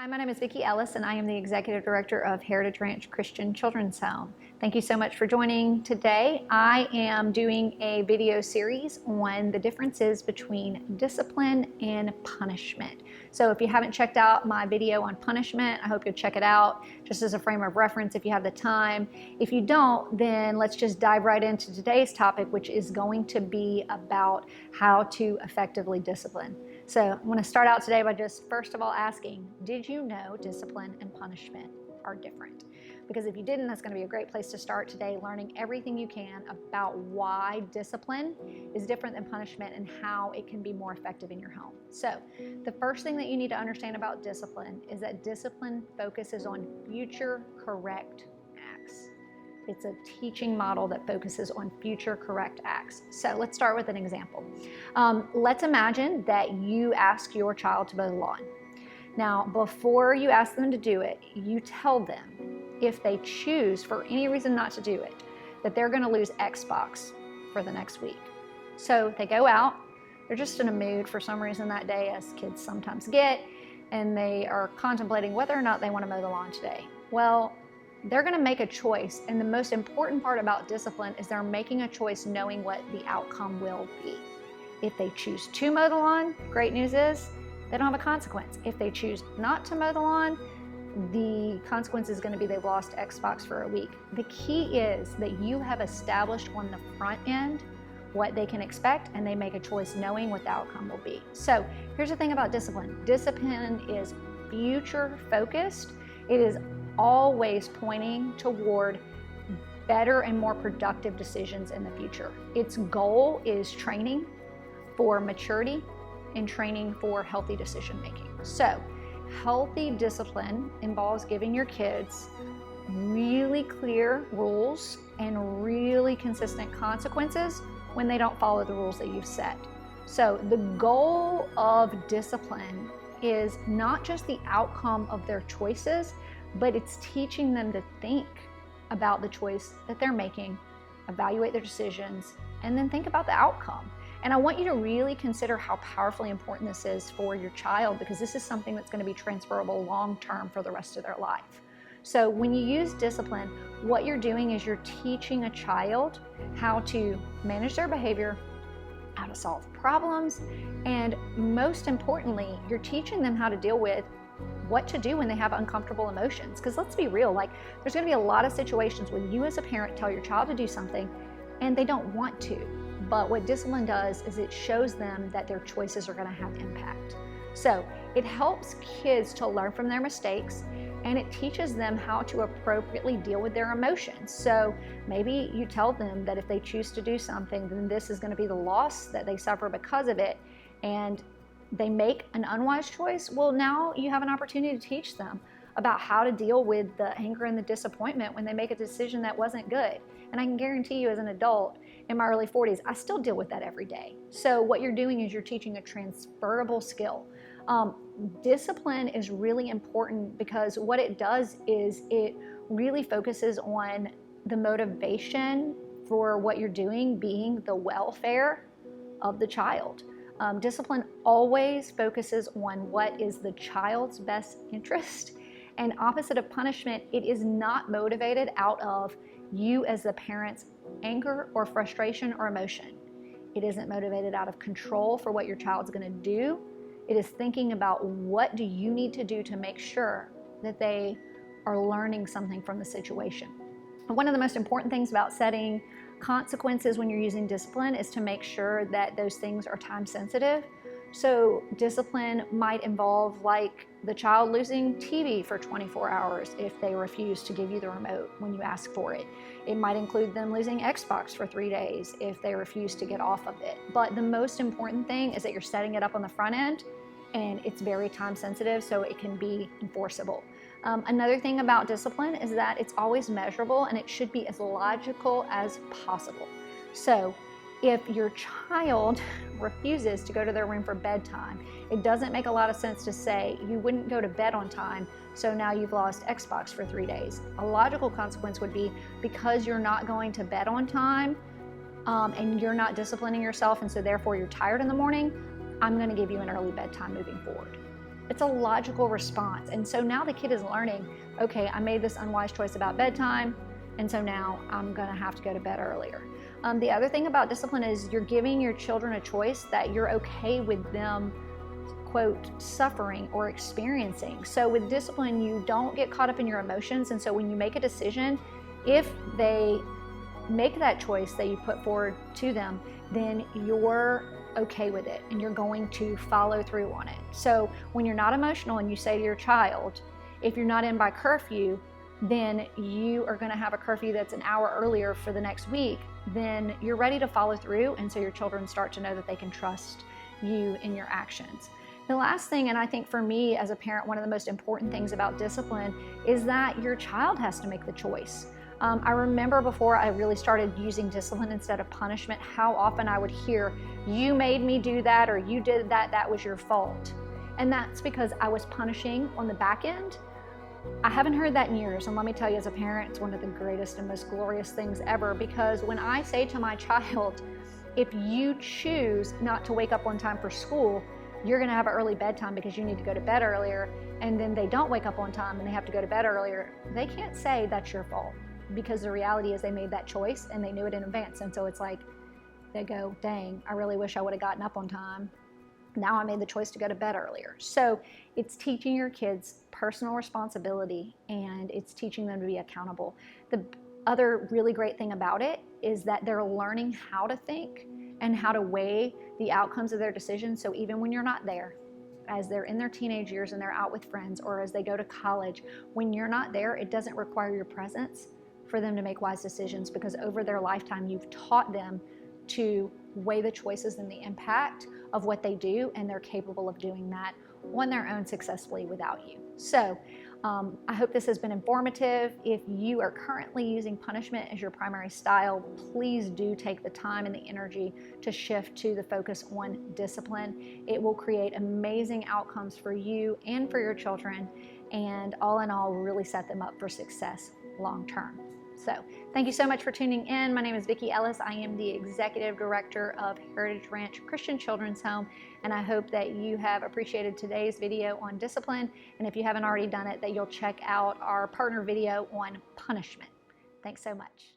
Hi, my name is Vicki Ellis, and I am the Executive Director of Heritage Ranch Christian Children's Home. Thank you so much for joining today. I am doing a video series on the differences between discipline and punishment. So if you haven't checked out my video on punishment, I hope you'll check it out just as a frame of reference if you have the time. If you don't, then let's just dive right into today's topic, which is going to be about how to effectively discipline. So I'm going to start out today by just first of all asking, did you know discipline and punishment are different? Because if you didn't, that's going to be a great place to start today, learning everything you can about why discipline is different than punishment and how it can be more effective in your home. So the first thing that you need to understand about discipline is that discipline focuses on future correct acts. It's a teaching model that focuses on future correct acts. So let's start with an example. Let's imagine that you ask your child to mow the lawn. Now, before you ask them to do it, you tell them if they choose for any reason not to do it, that they're going to lose Xbox for the next week. So they go out, they're just in a mood for some reason that day, as kids sometimes get, and they are contemplating whether or not they want to mow the lawn today. Well, they're going to make a choice, and the most important part about discipline is they're making a choice knowing what the outcome will be. If they choose to mow the lawn, great news is they don't have a consequence. If they choose not to mow the lawn, the consequence is going to be they've lost Xbox for a week. The key is that you have established on the front end what they can expect, and they make a choice knowing what the outcome will be. So here's the thing about discipline. Discipline is future focused. It is always pointing toward better and more productive decisions in the future. Its goal is training for maturity and training for healthy decision making. So healthy discipline involves giving your kids really clear rules and really consistent consequences when they don't follow the rules that you've set. So the goal of discipline is not just the outcome of their choices, but it's teaching them to think about the choice that they're making, evaluate their decisions, and then think about the outcome. And I want you to really consider how powerfully important this is for your child, because this is something that's going to be transferable long-term for the rest of their life. So when you use discipline, what you're doing is you're teaching a child how to manage their behavior, how to solve problems, and most importantly, you're teaching them how to deal with what to do when they have uncomfortable emotions. Because let's be real, there's going to be a lot of situations when you as a parent tell your child to do something and they don't want to. But what discipline does is it shows them that their choices are going to have impact. So it helps kids to learn from their mistakes, and it teaches them how to appropriately deal with their emotions. So maybe you tell them that if they choose to do something, then this is going to be the loss that they suffer because of it, and they make an unwise choice. Well, now you have an opportunity to teach them about how to deal with the anger and the disappointment when they make a decision that wasn't good. And I can guarantee you, as an adult in my early 40s, I still deal with that every day. So what you're doing is you're teaching a transferable skill. Discipline is really important because what it does is it really focuses on the motivation for what you're doing being the welfare of the child. Discipline always focuses on what is the child's best interest, and opposite of punishment, it is not motivated out of you as the parent's anger or frustration or emotion. It isn't motivated out of control for what your child's going to do. It is thinking about what do you need to do to make sure that they are learning something from the situation. And one of the most important things about setting consequences when you're using discipline is to make sure that those things are time sensitive. So discipline might involve the child losing TV for 24 hours if they refuse to give you the remote when you ask for it. It might include them losing Xbox for 3 days if they refuse to get off of it. But the most important thing is that you're setting it up on the front end, and it's very time sensitive, so it can be enforceable. Another thing about discipline is that it's always measurable, and it should be as logical as possible. So if your child refuses to go to their room for bedtime, it doesn't make a lot of sense to say you wouldn't go to bed on time, so now you've lost Xbox for 3 days. A logical consequence would be, because you're not going to bed on time and you're not disciplining yourself, and so therefore you're tired in the morning, I'm going to give you an early bedtime moving forward. It's a logical response. And so now the kid is learning, okay, I made this unwise choice about bedtime, and so now I'm gonna have to go to bed earlier. The other thing about discipline is you're giving your children a choice that you're okay with them, quote, suffering or experiencing. So with discipline, you don't get caught up in your emotions. And so when you make a decision, if they make that choice that you put forward to them, then you're okay with it and you're going to follow through on it. So when you're not emotional and you say to your child, if you're not in by curfew, then you are going to have a curfew that's an hour earlier for the next week, then you're ready to follow through. And so your children start to know that they can trust you in your actions. The last thing, and I think for me as a parent, one of the most important things about discipline is that your child has to make the choice. I remember before I really started using discipline instead of punishment, how often I would hear, you made me do that, or you did that, that was your fault. And that's because I was punishing on the back end. I haven't heard that in years, and let me tell you, as a parent, it's one of the greatest and most glorious things ever, because when I say to my child, if you choose not to wake up on time for school, you're going to have an early bedtime because you need to go to bed earlier, and then they don't wake up on time and they have to go to bed earlier, they can't say that's your fault, because the reality is they made that choice and they knew it in advance. And so it's like, they go, dang, I really wish I would have gotten up on time. Now I made the choice to go to bed earlier. So it's teaching your kids personal responsibility, and it's teaching them to be accountable. The other really great thing about it is that they're learning how to think and how to weigh the outcomes of their decisions. So even when you're not there, as they're in their teenage years and they're out with friends, or as they go to college, when you're not there, it doesn't require your presence for them to make wise decisions, because over their lifetime, you've taught them to weigh the choices and the impact of what they do, and they're capable of doing that on their own successfully without you. So I hope this has been informative. If you are currently using punishment as your primary style, please do take the time and the energy to shift to the focus on discipline. It will create amazing outcomes for you and for your children, and all in all, really set them up for success long term. So thank you so much for tuning in. My name is Vicki Ellis. I am the Executive Director of Heritage Ranch Christian Children's Home, and I hope that you have appreciated today's video on discipline, and if you haven't already done it, that you'll check out our partner video on punishment. Thanks so much.